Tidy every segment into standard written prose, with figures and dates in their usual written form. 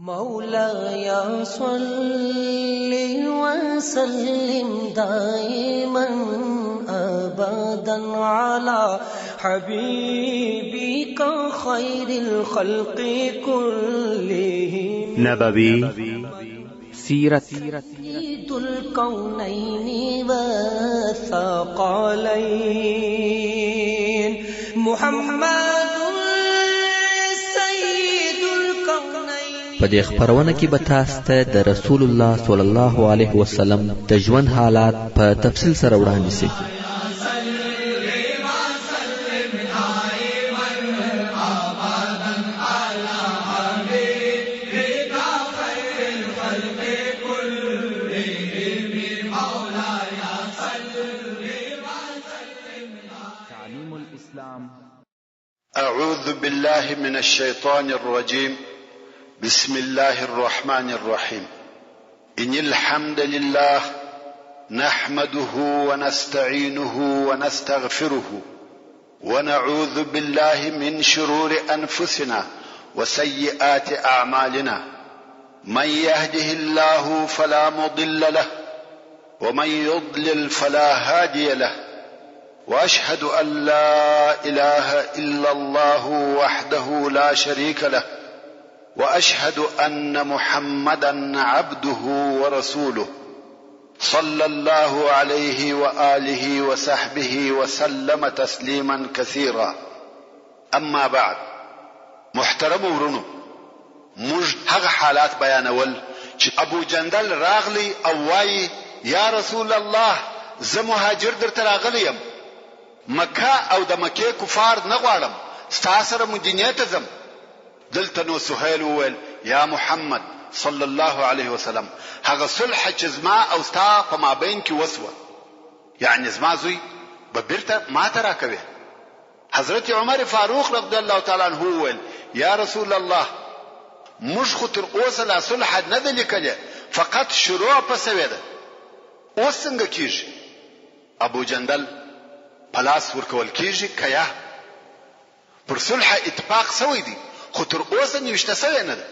مولاي صل وسلم دائما أبدا على حبيبك خير الخلق كلهم نبوي سيرت سيد الكونين والثقلين محمد په دې خبرونه کې به تاسو ته د رسول الله صلی الله علیه وسلم د ژوند حالات په تفصیل سره وړاندې شي. أعوذ بالله من الشيطان الرجيم. بسم الله الرحمن الرحيم. إن الحمد لله نحمده ونستعينه ونستغفره ونعوذ بالله من شرور أنفسنا وسيئات أعمالنا. من يهده الله فلا مضل له ومن يضلل فلا هادي له. وأشهد أن لا إله إلا الله وحده لا شريك له وأشهد أن محمدا عبده ورسوله صلى الله عليه وآله وصحبه وسلم تسليما كثيرا. أما بعد، محترم ورونو، موږ هغه حالات بیانول چې ابو جندل راغلی او وایي یا رسول الله زه مهاجر درته راغلی یم، مکه او د مکې کفار نه غواړم، ستا سره مدینې ته ځم. دلته نو سهیل وویل یا محمد صلی الله علیه وسلم هغه صلح چې زما او ستا په مابین کې وسوه، یعنی زما زوی به بیرته ما ته راکوي. حضرت عمر فاروق رضی الله تعالی عنه وویل یا رسول الله موږ خو تر اوسه لا صلح نه دی لیکلی، فقط شروع پسوې ده، اوس څنګه کیږي؟ ابو جندل پلاس ورکول کیږي کیا پر صلح اتفاق سوی دی، خو تر اوسه نوشته سوی نه ده.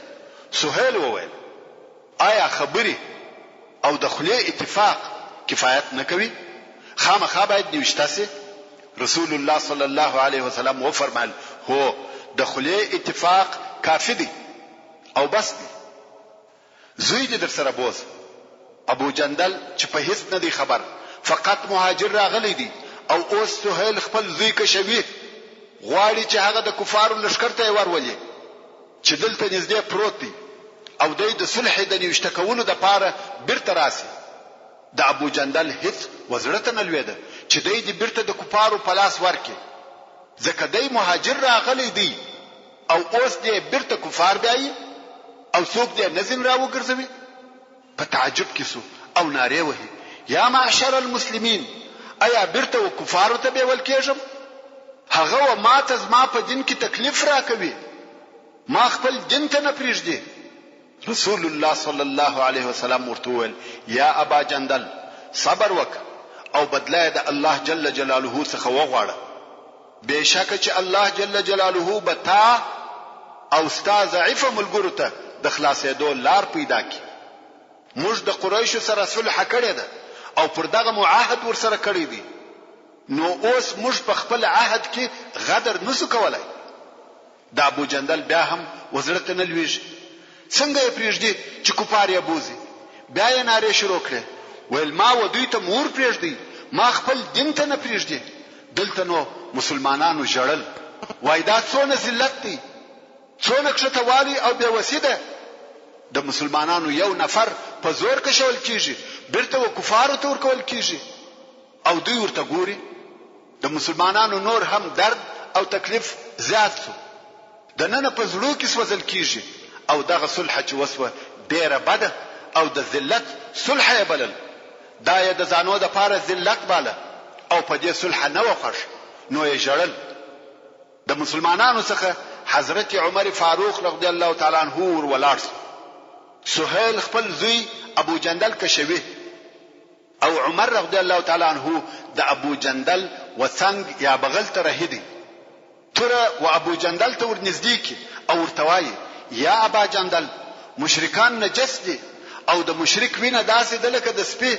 سهیل وویل آیا خبري او د خلی اتفاق کفایت نه کوي؟ خامخا باید نوشته سي. رسول الله صلی الله علیه وسلم و فرمایل هو د خلی اتفاق کافی دی او بس دی. زوی دې در سره بوز. ابو جندل چې په هیڅ نه دی خبر، فقط مهاجر راغلی دی او اوس سهیل خپل زوی کشوي، غواړي چې هغه د کفارو لشکر ته ورولي چې دلته نږدې پروت دی او دوی د صلح د نیوشته کولو د پاره بیرته راسي. د ابو جندل هیڅ وزړه نه لويده چې دوی د بیرته د کفارو په لاس ورکي، ځکه دوی مهاجر راغلی دی او اوس دې بیرته کفار بیاي او څوک دې نظم را وګرځوي. په تعجب کې سو او ناره وهي یا معشر المسلمین ایا بیرته و کفارو ته بیول کېږم؟ هغه و ما ته زما په دین کې تکلیف را کوي، ما خپل دین ته نه پریږدي. رسول الله صلی الله علیه وسلم ورته وویل یا ابا جندل صبر وکړه او بدله د الله جل جلاله څخه وغواړه، بېشکه چې الله جل جلاله به تا او ستا ضعیفه ملګرو ته د خلاصېدو لار پیدا کړي. موږ د قریشو سره صلح کړې ده او پر دغه معاهد ورسره کړی دی، نو اوس موږ په خپل عهد کې غدر نسو کولای. د ابو جندل بیا هم وزړه نه لويږي، څنګه یې پریږدي چې کفار یې بوزي؟ بیا یې ناره شروع کړه، ویل ما و دوی ته مور پریږدي، ما خپل دین ته نه پریږدي. دلته نو مسلمانانو ژړل، وای دا څونه ذلت دی، څونه کښتوالي او بې وسیده. د مسلمانانو یو نفر په زور کشول کیږي، بیرته و کفارو ته ورکول کیږي او دوی ورته ګوري. د مسلمانانو نور هم درد او تکلیف زیات شو، د نن په زړه کې سوځل کیږي او دغه صلح چې وسوه ډیره بده او د ذلت صلح یې بلل. دا یې د ځانو د پاره ذلت باله او په دې صلح نه وخښ، نو یې ژړل. د مسلمانانو څخه حضرت عمر فاروق رضی الله تعالی عنہ ور ولاړ. سهیل خپل زوی ابو جندل کشوي او عمر رضی الله تعالی عنہ د ابو جندل وڅنګ یا بغل ته رهیدي. تر و ابو جندل ته ورنږدې کی او ورته وایي یا ابا جندل مشرکان نجس دي او د مشرک وینه داسې ده لکه د سپي،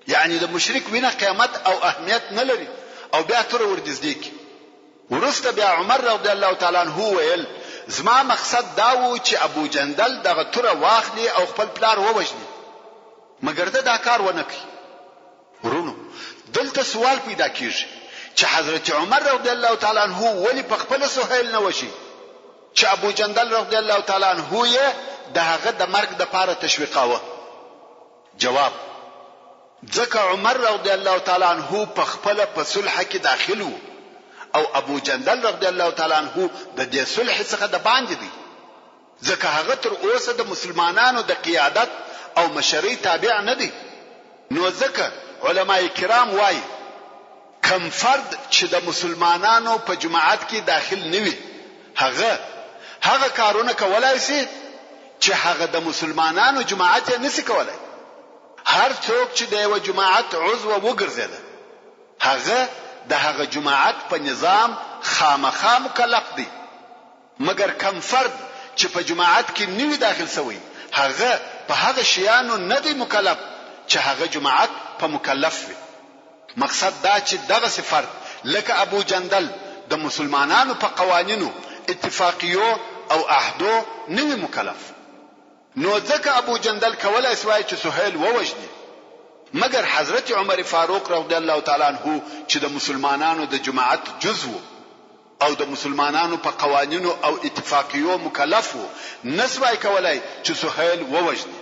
یعنی د مشرک وینه قیامت او اهمیت نه لري او بیا تر ورنږدې کی. ورسته بیا عمر رضی الله تعالی عنہ ویل زما مقصد دا و چې ابو جندل دغه تر واخلي او خپل پلار ووجني، مګر دا کار ونه کړ. ورونو دلته سوال پیدا کیږي چې حضرت عمر رضی الله تعالی عنہ ولی په خپل سهیل نه وشي چې ابو جندل رضی الله تعالی عنہ یې دغه د مرګ د پاره تشویقاوه. جواب: ځکه عمر رضی الله تعالی عنہ په خپل په صلح کې داخل وو او ابو جندل رضی الله تعالی عنہ د دې صلح څخه د باندې دی، ځکه هغه تر اوسه د مسلمانانو د قیادت او مشرۍ تابع نه دی. نو ځکه علماء کرام وایي کم فرد چې د مسلمانانو په جماعت کې داخل نه وي هغه کارونه کولای شي چې هغه د مسلمانانو جماعت یې نشي کولای. هر څوک چې د یو جماعت عضو وګرځي د هغه جماعت په نظام خامخا مکلف دی، مګر کم فرد چې په جماعت کې نوی داخل شوی هغه په هغه شیانو نه دی مکلف چې هغه جماعت په مکلف وي. مقصد دا چې دغه فرد لکه ابو جندل د مسلمانانو په قوانینو اتفاقیو او عهدو نوی مکلف. نو ځکه ابو جندل کولای شوی چې سهیل ووجني، مگر حضرت عمر فاروق رضی الله تعالی عنہ چې د مسلمانانو د جماعت جزو او د مسلمانانو په قوانینو او اتفاقیو مکلف وو، نسوای کولای چې سهیل ووجني.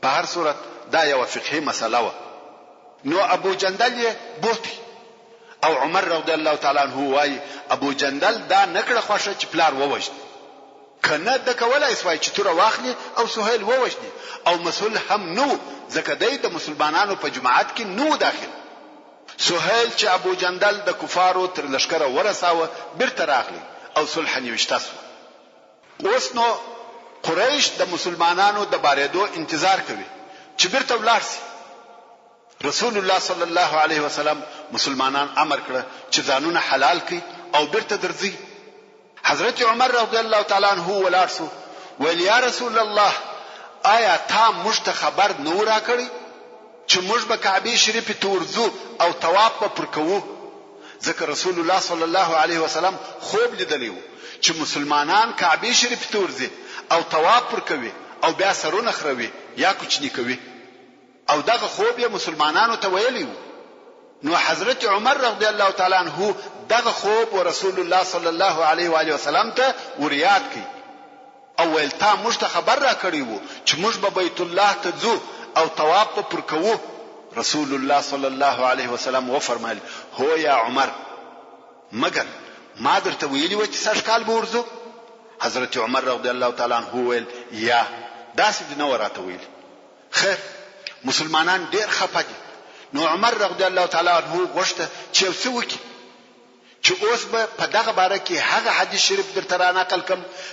په هر صورت دا یو فقهي مسله و. نو ابو جندل یې بوتي او عمر رضی الله تعالی عنہ وايي ابو جندل دا نکړه خوښه چې پلار ووجني، کنه د کولای شوی چې تر واخلي او سهیل ووجني او مسؤل هم نو ځکه د مسلمانانو په جماعت کې نو داخل. سهیل چې ابو جندل د کفارو تر لشکره ورساوه بیرته راغلی او صلح نیوشته شو. اوس نو قریش د مسلمانانو د بارېدو انتظار کوي چې بیرته ولاړ شي. رسول الله صلی الله علیه وسلم مسلمانان امر کړ چې ځانونه حلال کړي او بیرته درځي. حضرت عمر رضی الله تعالی عنہ ولاړ شو ویل یا رسول الله آیا تا موږ ته خبر نو را کړی چې موږ به کعبه شریف ته ورځو او طواف به پر کوو؟ ځکه رسول الله صلی الله علیه وسلم خوب لیدلی و چې مسلمانان کعبه شریف ته ورځي او طواف پر کوي او بیا سرونه خروي یا کوچنی کوي او دغه خوب یې مسلمانانو ته ویلی و. نو حضرت عمر رضی الله تعالی عنہ دغه خوب و رسول الله صلی الله علیه و آله وسلم ته وريات کی او ول تا موږ ته خبر را کړی وو چې موږ به بیت الله ته ځو او طواف پر کوو. رسول الله صلی الله علیه وسلم و فرمایل هو یا عمر، مگر ما درته ویلی و چې سږ کال به ورځو؟ حضرت عمر رضی الله تعالی عنہ ویل یا داسې نه وراته ویل. خیر مسلمانان ډیر خپه دي. نو عمر رضی الله تعالی عنہ غوښته چې څه وکړي چې اوس به په دغه باره کې هغه حدیث شریف درته را نقل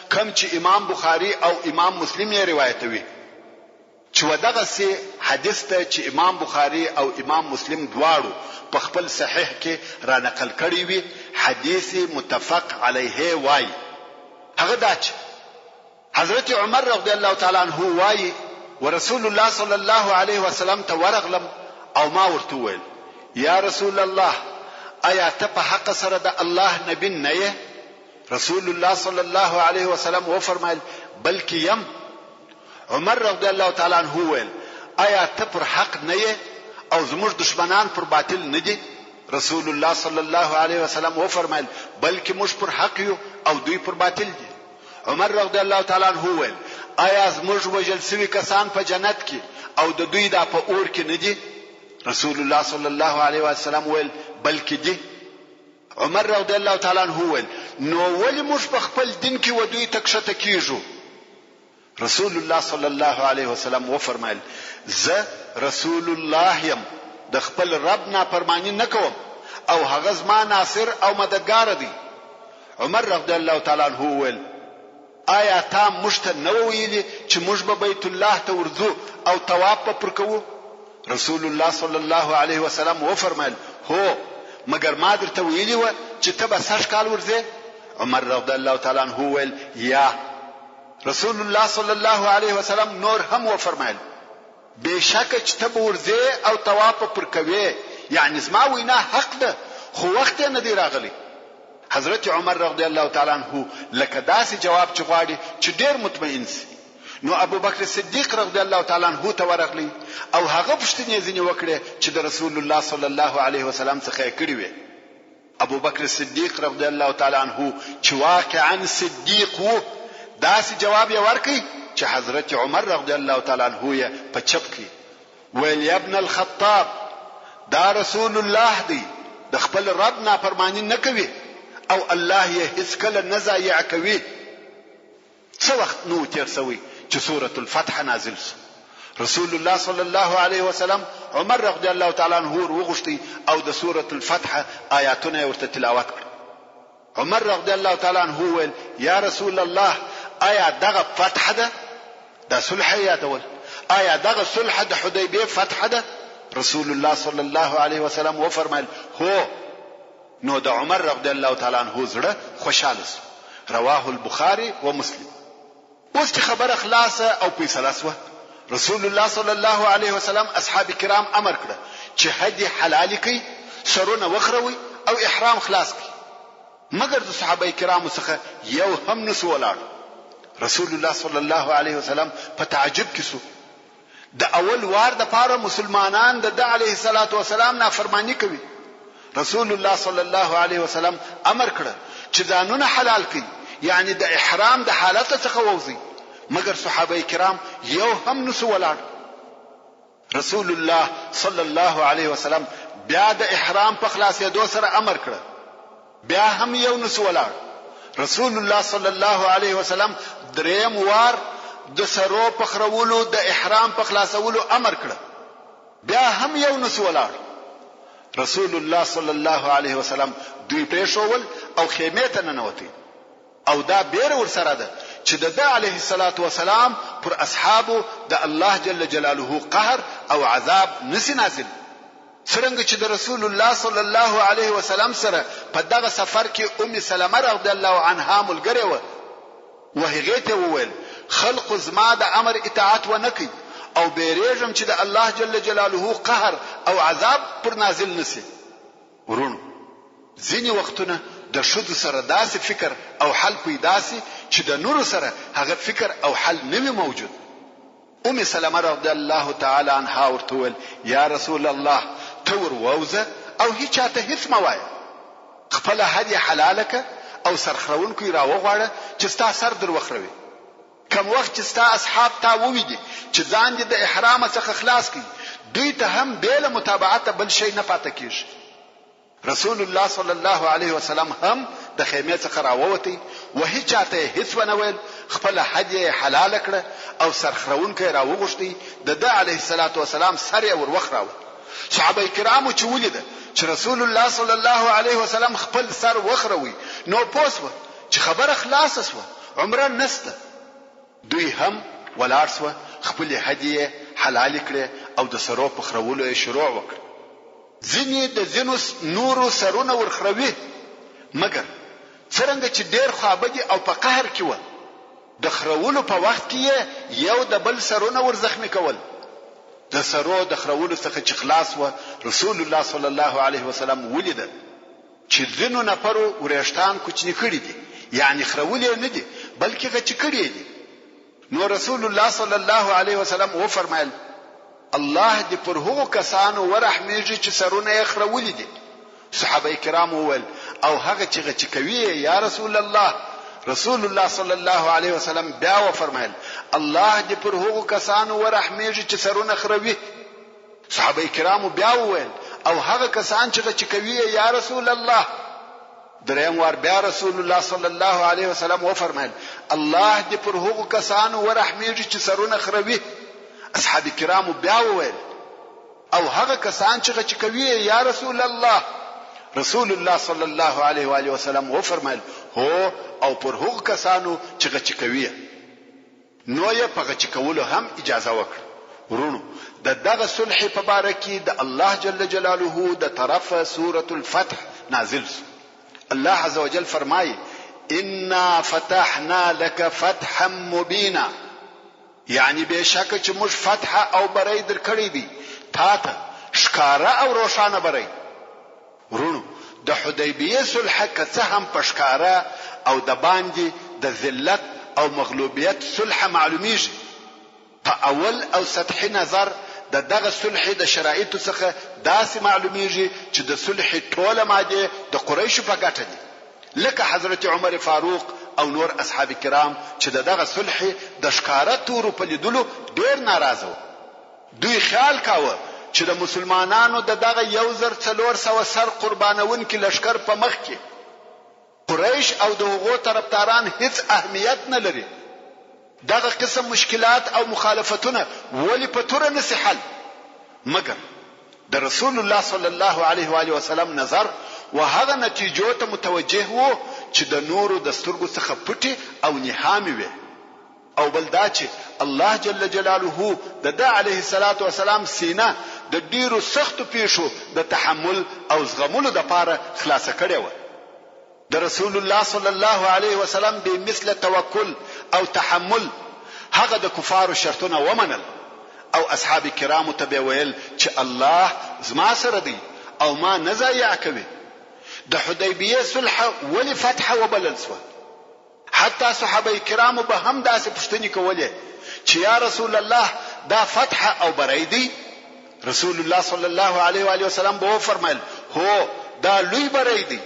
کم چې امام بخاری او امام مسلم یې روایتوي چې ودغه سي حدیث ته چې امام بخاری او امام مسلم دواړو په خپل صحیح کې را نقل کړی وي حدیث متفق علیه وای. هغه دا چې حضرت عمر رضی الله تعالی عنہ وای ورسول الله صلی الله علیه وسلم ته ورغلم او ما ورته ویل یا رسول الله آیا ته په حق سره د الله نبی نه یې؟ رسول الله صلی الله علیه وسلم و فرمایل بلکې یم. عمر رضی الله تعالی عنہ ویل آیا ته پر حق نه یې او زموږ دشمنان پر باطل نه دي؟ رسول الله صلی الله علیه وسلم و فرمایل بلکې موږ پر حق یو او دوی پر باطل دي. عمر رضی الله تعالی عنہ ویل آیا زموږ وجل سوي کسان په جنت کې او د دوی دا په اور کې نه دي؟ رسول الله صلی الله علیه وسلم ویل بلکې دي. عمر رضی الله تعالی عنہ ویل نو ولی موږ په خپل دین کې ودوی تکشته کیږو؟ رسول الله صلی الله علیه وسلم و فرمایل زه رسول الله یم، د خپل رب نافرمانی نکوم او هغه زما ناصر او مددگار دی. عمر رضی الله تعالی عنہ ویل آیا تا مشته نو ویلی چې موږ به بیت الله ته ورځو او طواف پر کوو؟ رسول الله صلی الله علیه وسلم و فرمایل هو، مگر ما درته ویلی و چې ته به سږ کال ورځې؟ عمر رضی الله تعالی عنہ ویل یا. رسول الله صلی الله علیه وسلم نور هم و فرمایل بشک چې ته ورځې او طواف پر کوي، یعنی زما وینا حق ده خو وخت نه دی راغلی. حضرت عمر رضی الله تعالی عنہ لکه داسې جواب چې غواړي چې ډیر مطمئن سي. نو ابو بکر صدیق رضی الله تعالی عنہ ته ورغلی او هغه پوښتنه ځینې وکړه چې د رسول الله صلی الله علیه وسلم څخه کړي وي. ابو بکر صدیق رضی الله تعالی عنہ چې واقعا صدیق وو داسې جواب یې ورکړي چې حضرت عمر رضی الله تعالی عنہ یې په چپ کړي ویل یا ابن الخطاب دا رسول الله دی د خپل رب نافرمانی نه کوي او الله یې هیڅ کله نه ضایع کوي. څه وخت نو تیر شوی چې سوره الفتح نازل شو. رسول الله صلی الله علیه وسلم عمر رضی الله تعالی عنہ وغوښتي او د سوره الفتح آیاتونه ورته تلاوت کړ. عمر رضی الله تعالی عنہ ویل یا رسول الله آیا دغه فتح ده؟ دا صلح یادول. آیا دغه صلح د حدیبیه فتح ده؟ رسول الله صلی الله علیه وسلم و فرمایل هو. نو د عمر رضی الله تعالی عنہ زړه خوشاله شو. رواه البخاری و مسلم. اوس چې خبره خلاصه او فیصله شوه، رسول الله صلی الله علیه وسلم اصحاب کرام امر کړ چې هدي حلال کړي، سرونه وخروي او احرام خلاص کړي. مگر د صحابه کرامو څخه یو هم نسو ولاړ. رسول الله صلی الله علیه وسلم په تعجب کې شو. د اول وار د پاره مسلمانان د علیه الصلاۃ والسلام نافرمانی کوي. رسول الله صلی الله علیه وسلم امر کړ چې ځانونه حلال کړي، یعنی د احرام د حالت څخه ووځي. مگر صحابه کرام یو هم نسو ولاړ. رسول الله صلی الله علیه وسلم بیا د احرام په خلاصېدو سره امر کړ، بیا هم یو نسو ولاړ. رسول الله صلی الله علیه وسلم دریم وار د سرو په خرولو د احرام په خلاصولو امر کړ، بیا هم یو نسو ولاړ. رسول الله صلی الله علیه وسلم دوی پریښول او خیمه ته ننوتی. او دا بیر ور سره ده چې د علیه الصلاۃ والسلام پر اصحابو د الله جل جلاله قهر او عذاب نسی نازل. څنګه چې د رسول الله صلی الله علیه وسلم سره په دغه سفر کې ام سلمہ رضی الله عنها ملګری و، وهغه ته وویل خلق زما د امر اطاعت و نکي او بیریږم چې د الله جل جلاله قهر او عذاب پر نازل نسی. ورونو ځینې وختونه د شذ سره داسې فکر او حل پیدا سي چې د نور سره هغه فکر او حل نه موجود. ام سلمہ رضی الله تعالی عنها ورته ویل یا رسول الله تور ووزه او هیڅ ته هیڅ موای، خپل هدي حلالک او سرخرون کوي راوغواړه چې ستا سر در وخروي. کوم وخت چې ستا اصحاب تا وویدي چې ځان دې د احرام څخه خلاص کړي، دوی ته هم بل متابعت بل شي نه پاتې کیږي. رسول الله صلی الله علیه وسلم هم د خیمه څخه راووتی و هیڅ ته هیڅ ونه ویل، خپل هدي حلال کړه او سرخرون کوي راوغشتي. د علیه الصلاۃ والسلام سر یې ور وخراو. صحابه کرامو چې ولیده چې رسول الله صلی الله علیه وسلم خپل سر وخروي نو پوسوه چې خبره خلاصه شوه، عمره نسته. دوی هم ولاړ شوه، خپل هدي حلال کړه او د سرو په خرولو یې شروع وکړ. ځینې د ځینو نورو سرونه ورخروي، مګر څنګه چې ډېر خوابدي او په قهر کې و، د خرولو په وخت کې یو د بل سرونه ور زخمی کول. د سرو د خرولو څخه چې خلاص و، رسول الله صلی الله علیه وسلم ولیده چې ځینو نفرو ورېشتان کوچني کړي دي، یعنی خرولې نه دي بلکې غچ کړي دي. نو رسول الله صلی الله علیه وسلم و فرمایل الله دې پر هغو کسانو ورحمېږي چې سرونه یې خرولې دي. صحابه کرام وویل او هغه چې غچ کوي یا رسول الله. رسول الله صلی الله علیه وسلم بیا و فرمایل الله دې پر هغو کسانو ورحمېږي چې سرونه خروي. صحابه کرام بیا وویل او هغه کسان چې غچ کوي یا رسول الله. دریم وار بیا رسول الله صلی الله علیه وسلم و فرمایل الله دې پر هغو کسانو ورحمېږي چې سرونه خروي. اصحاب کرام بیا وویل او هغه کسان چې غچ کوي یا رسول الله. رسول الله صلی الله علیه و آله وسلم و فرمایل هو او پر هغو کسانو چې غچ کوي. نو یې په غچ کولو هم اجازه وکړه. ورونو د دغه صلح په باره کې د الله جل جلاله د طرفه سوره الفتح نازل شو. الله عز وجل فرمایي انا فتحنا لك فتحا مبینا، یعنی بشک چې موږ فتح او بری درکړی دي تا ته ښکارا او روښانه بری. ورونو د حدیبیه صلح که هم پښکارا او د باندې د ذلت او مغلوبیت صلح معلومیږي. په اول او سطحي نظر دغه صلح د شرایطو څخه داسې معلومیږي چې د صلح ټوله ماده د قریشو په ګټه دي، لکه حضرت عمر فاروق او نور اصحاب کرام چې دغه صلح د ښکارا تورو په لیدلو ډیر ناراضه و. دوی خیال کاوه چې د مسلمانانو دغه 1400 سر قربانون کې لشکر په مخ کې قریش او د هغو طرفداران هیڅ اهمیت نه لري. دغه قسم مشکلات او مخالفتونه ولی په تور نه حل، مګر د رسول الله صلی الله علیه و آله وسلم نظر وهغه نتیجو ته متوجه وو چې د نورو د سترګو څخه پټي او نهامي وي، او بل دا چې الله جل جلاله د علیه الصلاۃ والسلام سینه د ډیرو سختو پیښو د تحمل او زغملو لپاره خلاصه کړې و. د رسول الله صلی الله علیه وسلم به مثل توکل او تحمل هغه د کفارو شرطونه ومنل، او اصحاب کرامو ته ویل چې الله زما سره دی او ما نه ضایع کوي. د حدیبیه صلح ولی فتح وبلل سو. حتی صحابه کرامو به هم داسې پوښتنې کولې چې یا رسول الله دا فتح او بری دی؟ رسول الله صلی الله علیه و آله وسلم به فرمایل هو دا لوی بری دی.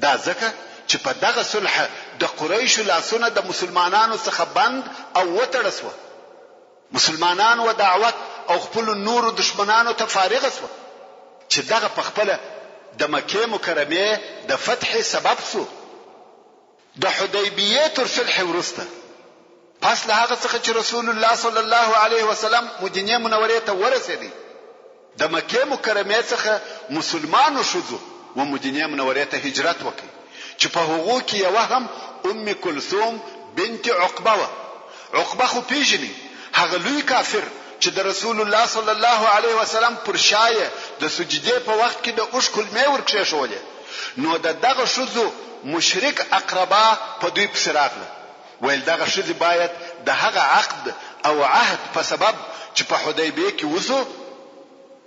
دا ځکه چې په دغه صلح د قریشو لاسونه د مسلمانانو څخه بند او وتړل سو. مسلمانان و دعوت او خپل نور دشمنانو ته فارغ سو چې دغه په خپل د مکه مکرمه د فتح سبب سو. د حدیبیه تر صلح ورسته پس له هغه څخه چې رسول الله صلی الله علیه وسلم مدینه منوره ته ورسېدی، د مکه مکرمه څخه مسلمانو شوزو و مدینه منوره ته هجرت وکړي چې په هغو کې یو هم ام کلثوم بنت عقبه. عقبه خو پیژني، هغه لوی کافر چې د رسول الله صلی الله علیه وسلم پر شایه د سجدې په وخت کې د اوښ کلمې ورکړې شولې. نو دغه شوزو مشرک اقربا په دوی پسې راغله، ویل دغه شوزي باید د هغه عقد او عهد په سبب چې په حدیبیه کې وسو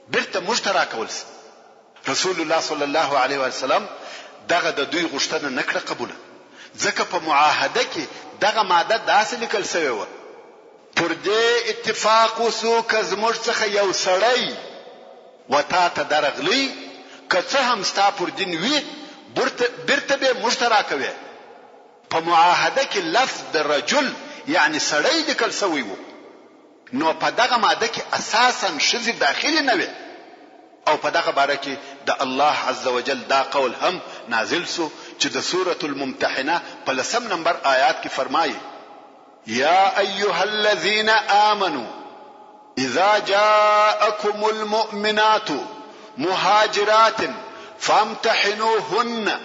بیرته مشترک کول. رسول الله صلی الله علیه وسلم دغه د دوی غوښتنه نکړه قبوله، ځکه په معاهده کې دغه ماده داسې لیکل شوی و پر دې اتفاق وسو که زموږ څخه یو سړی وتا ته درغلی که څه هم ستا پر دین وي بیرته به مشترک وي. په معاهده کې لفظ د رجل یعنی سړی لیکل شوی و، نو په دغه ماده کې اساسا شذ داخلي نه وي. او په دغه باره کې د الله عز وجل دا قول هم نازل سو چې د سوره الممتحنه په 10 نمبر آیات کې فرمایي یا ایها الذين آمنوا اذا جاءكم المؤمنات مهاجرات فامتحنوهن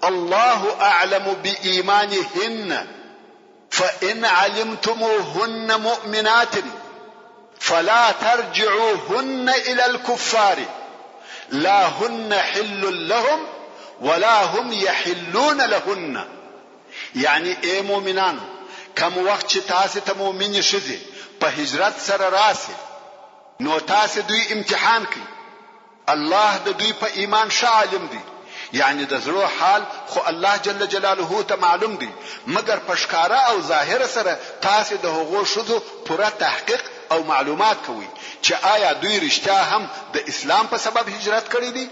الله اعلم بإيمانهن فإن علمتموهن مؤمنات فلا ترجعوهن إلى الكفار لا هن حل لهم ولا هم يحلون لهن. يعني اي مؤمنان کم وخت چې تاسو ته مؤمنې شذې په هجرت سره راسي نو تاسو دوی امتحان کړئ. الله د دوی په ایمان عالم دی، یعنی د زړه حال خو الله جل جلاله ته معلوم دی، مګر پښکارا او ظاهر سره تاسو د هغو شذو پوره تحقیق او معلومات کوي چې آیا دوی رښتیا هم د اسلام په سبب هجرت کړی دي،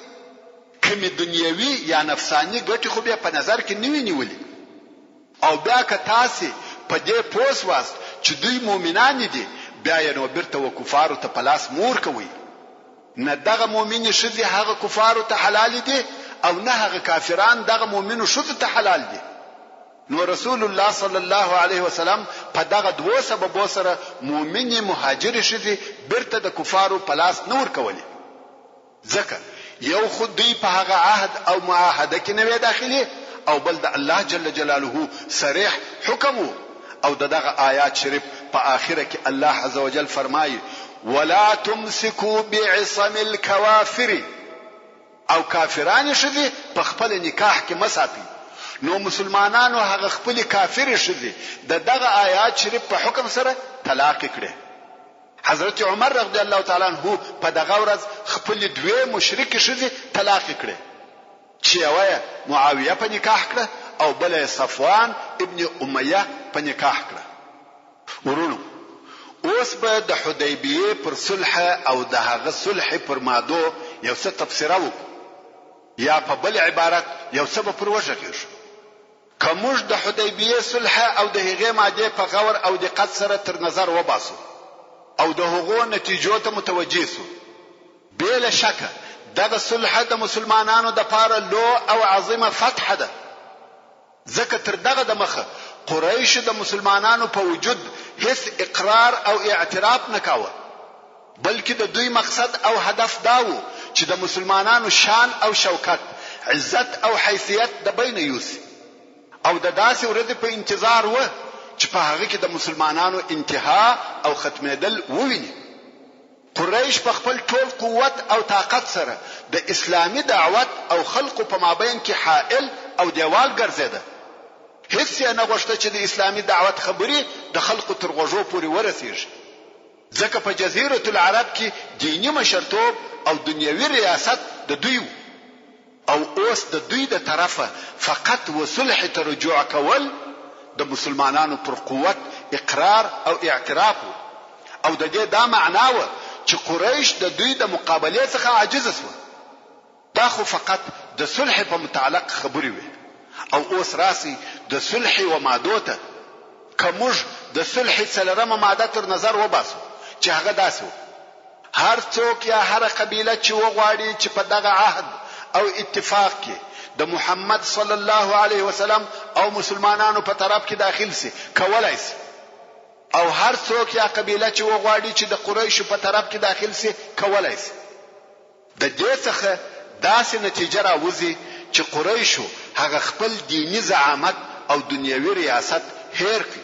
کومې دنیوي یا نفسانی ګټې خو به په نظر کې نیوي نیولې. او بیا که تاسو په دې پوس واست چې دوی مؤمنان دي بیا یې نو بیرته و کفارو ته پلاس مور کوي. نه دغه مؤمن شذې هغه کفارو ته حلال دي او نه هغه کافران دغه مؤمنو شذ ته حلال دي. نو رسول الله صلی الله علیه وسلم په دغه دوه سبب سره مؤمن مهاجر شذې بیرته د کفارو پلاس نور کوي، ځکه یو خود دوی په هغه عهد او معاهده کې نه داخلي او بل د الله جل جلاله صریح حکم. او دغه آیات شریف په آخره کې الله عز وجل فرمایي ولا تمسكوا بعصم الكوافر، او کافران شذې په خپل نکاح کې مسافي. نو مسلمانانو هغه خپل کافر ښځې د دغه آیات شریف په حکم سره طلاق کړې. حضرت عمر رضی الله تعالی عنہ په دغه ورځ خپل دوه مشرک ښځې طلاق کړې چې یوه معاویه په نکاح کړه او بل صفوان ابن امیه په نکاح کړه. ورونو اوس به د حدیبیه پر صلح او د هغه صلح پر مادو یو څه تفسیر وکړو یا په بل عبارت یو څه پر وجه کېږي. کومج د حدیبیه صلح او د هغه ماده په غور او دقت سره تر نظر وباسو او د هغو نتیجو ته متوجه سو. بلا شک دغه صلح د مسلمانانو د پاره لو او عظیمه فتح ده. ځکه تر دغه د مخه قریش د مسلمانانو په وجود هیڅ اقرار او اعتراف نکاوه، بلکې د دوی مقصد او هدف داو چې د مسلمانانو شان او شوکت، عزت او حیثیت د بین یوسي او د داسې ورځې په انتظار و چې په هغه کې د مسلمانانو انتها او ختمېدل وویني. قریش په خپل ټول قوت او طاقت سره د اسلامي دعوت او خلقو په مابین کې حائل او دیوال ګرځیده. هیڅ یې نه غوښته چې د اسلامي دعوت خبرې د خلقو تر غوږو پورې ورسیږي، ځکه په جزیره العرب کې دینی مشرتوب او دنیوي ریاست د دوی او اوس د دوی د طرفه فقط وصلح ته رجوع کول د مسلمانانو پر قوت اقرار او اعتراف او د دې دا معنا و چې قریش د دوی د مقابله څخه عاجز شو. دا خو فقط د صلح په متعلق خبرې وي او اوس راسي د صلح و مادو ته. کومج د صلح څلورمه ماده تر نظر وباسو چې هغه داسو هر څوک یا هر قبیله چې وغواړي چې په دغه عهد او اتفاق کې د محمد صلی الله علیه وسلم او مسلمانانو په طرف کې داخل سي کولای سي، او هر څوک یا قبیله چې وغواړي چې د قریشو په طرف کې داخل سي کولای سي. د دې څخه داسې نتیجه راوځي چې قریشو هغه خپل دینی زعامت او دنیوي ریاست هیر کړ.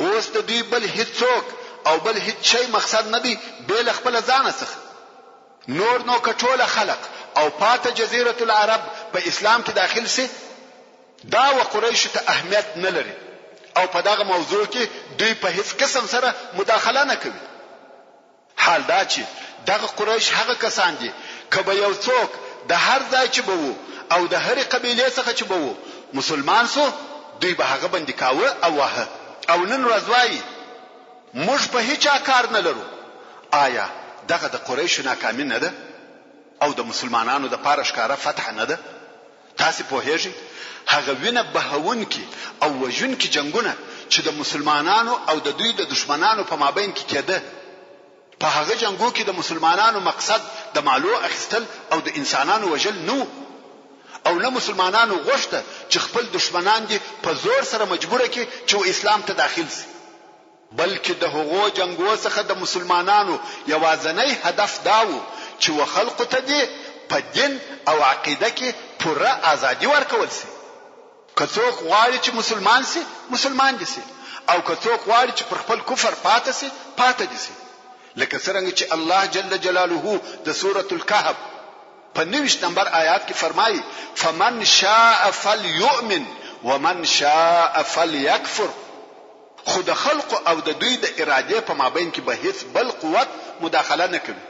اوس د دوی بل هیڅوک او بل هیڅ شی مقصد نه دی بل خپل ځان څخه. نور نو کټوله خلق او پاته جزیره العرب په اسلام کې داخل سي دا و قریش ته اهمیت نه لري او په دغه موضوع کې دوی په هیڅ قسم سره مداخله نه کوي. حال دا چې دغه قریش هغه کسان دي کبه یو څوک د هر ځای چې بوو او د هر قبیله څخه چې بوو مسلمان سو دوی به هغه باندې کاوه او واه او نن ورځ وایي موږ په هیڅ کار نه لرو. آیا دغه د قریش ناکامي نه ده او د مسلمانانو د پاره ښکارا فتح نه ده؟ تاسو په هیڅ هغه وینه بهون کې او وجون کې جنگونه چې د مسلمانانو او د دوی د دشمنانو په مابین کې کېده، په هغه جنگو کې د مسلمانانو مقصد د مالو اخیستل او د انسانانو وجل نو او نه مسلمانانو غوښته چې خپل دشمنان دي په زور سره مجبوره کې چې اسلام ته داخل شي، بلکې د هغو جنگو څخه د مسلمانانو یوازنی هدف داو چې وخلق ته دي په دین او عقیده کې پوره ازادي ورکول شي. که څوک غواړي چې مسلمان شي مسلمان دي شي، او که څوک غواړي چې پر خپل کفر پاتې شي پاتې دي شي. لکه څنګه چې الله جل جلاله د سورة الكهف په 29 نمبر آیات کې فرمایي فمن شاء فليؤمن ومن شاء فليكفر. خود خلق او د دوی د اراده په مابین کې به هیڅ بل قوت مداخله نه کوي.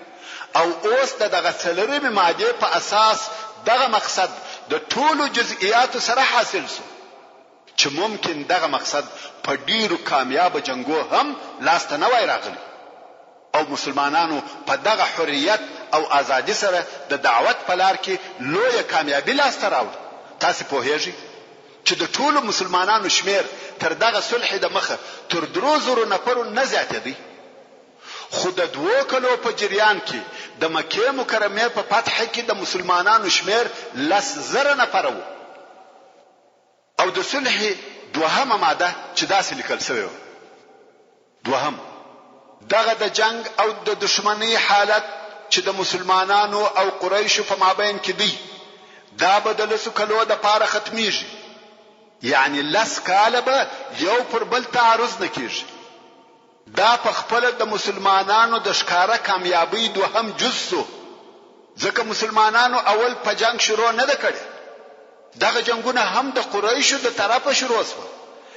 او اوس دغه څلورمه ماده په اساس دغه مقصد د ټولو جزئیات سره حاصل شو چې ممکن دغه مقصد په ډیرو کامیاب جنگو هم لاسته نه وای راغلی او مسلمانانو په دغه حریت او ازادي سره د دعوت په لار کې لویه کامیابی لاسته راوړه. تاسو په هیڅ چې د ټولو مسلمانانو شمیر تر دغه صلح د مخه تر 3000 نفر نه زیاتېدی، خو د 2 کلو په جریان کې د مکه مکرمه په فتح کې د مسلمانانو شمیر 10,000 نفر وو. او د صلح دوهمه ماده چې داسې لیکل شوی و دوهم دغه د جنگ او د دشمنی حالت چې د مسلمانانو او قریشو په مابین کې دی دا بدل سو کلو د پاره ختمیږي، یعنی 10 کاله به یو پر بل تعرض نکېږي. دا په خپل د مسلمانانو د ښکارا کامیابی دوهم جز سو، ځکه مسلمانانو اول په جنگ شروع نه کړي دغه جنگونه هم د قریشو د طرفه شروع شو،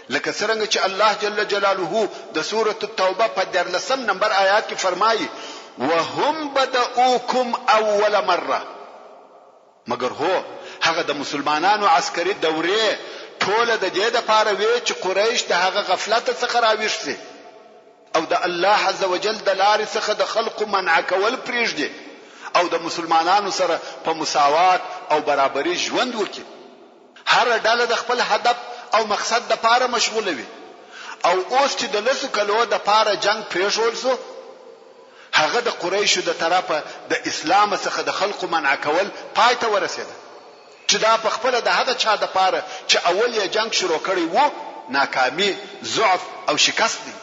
لکه څنګه چې الله جل جلاله د سورة التوبه په 14 نمبر آیات کې فرمایي وهم بدؤوکم اول مره. مگر هو هغه د مسلمانانو عسکري دورې ټوله د دې د پاره وی چې قریش د هغه غفلت څخه راويښ شي او د الله عز وجل د لارې څخه د خلقو منع کول پریږدي او د مسلمانانو سره په مساوات او برابرۍ ژوند وکړي. هر ډله د خپل هدف او مقصد د پاره مشغوله وي او اوس چې د لسو کلو د پاره جنگ پریښول شو، هغه د قریشو د طرفه د اسلام څخه د خلقو منع کول پای ته ورسېده چې دا په خپل د هغه چا د پاره چې اول یې جنگ شروع کړی وو ناکامي، ضعف او شکست دی.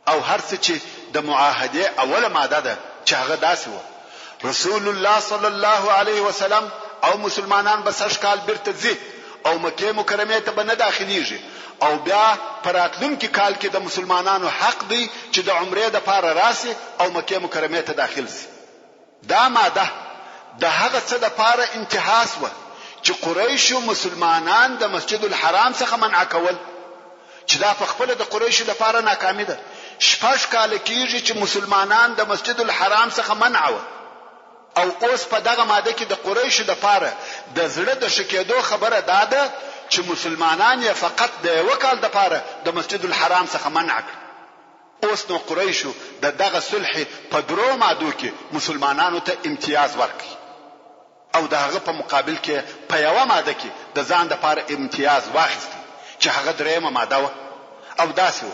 او هر څه چې د معاهده اوله ماده ده چې هغه داسې وو. رسول الله صلی الله علیه وسلم او مسلمانان به سږ کال بیرته ځي او مکه مکرمه ته به نه داخليږي او بیا پراتلونکي کال کې د مسلمانانو حق دی چې د عمره د پاره راسي او مکه مکرمه ته داخل شي. دا ماده د هغه څه د پاره انتهاس و چې قریشو مسلمانان د مسجد الحرام څخه منع کول، چې دا په خپل د قریشو د پاره ناکامي ده. شپږ کال کېږي چې مسلمانان د مسجد الحرام څخه منع و او اوس په دغه ماده کې د قریشو د پاره د زړه د شکېدو خبره داده چې مسلمانان یې فقط د یو کال د پاره د مسجد الحرام څخه منع کړ. اوس نو قریشو د دغه صلح په درو مادو کې مسلمانانو ته امتیاز ورکړي او د هغه په مقابل کې په یو ماده کې د ځان د پاره امتیاز واخیست چې هغه درېمه ماده و او داسې و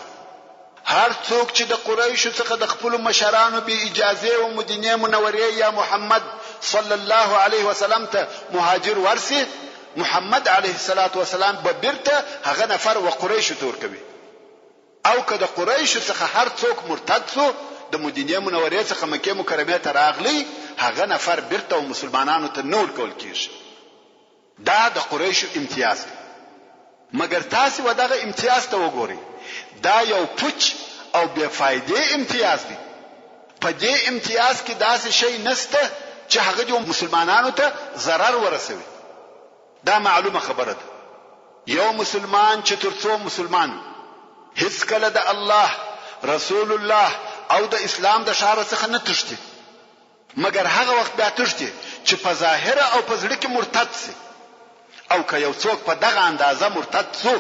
هر څوک چې د قریشو څخه د خپل مشرانو به اجازه او مدینه منوره یا محمد صلی الله علیه وسلم ته مهاجر ورسي، محمد علیه الصلاة والسلام به بیرته هغه نفر و قریشو تور کوي. او که د قریشو څخه هر څوک مرتد سو د مدینه منوره څخه مکه مکرمه ته راغلی، هغه نفر بیرته مسلمانانو ته نور کول کیږي. دا د قریشو امتیاز دی. مگر تاسو و دغه امتیاز ته وګورئ، دا یو پوچ او بے فائدې امتیاز دی. په دې امتیاز کې داسې شی نشته چې هغه د مسلمانانو ته ضرر ورسوي. دا معلومه خبره ده. یو مسلمان چې ترڅو مسلمان هیڅ کله د الله رسول الله او د اسلام د شعار څخه نه تښتي، مگر هغه وخت بیا تښتي چې په ظاهر او په زړه کې مرتد سي. او که یو څوک په دغه اندازه مرتد سو،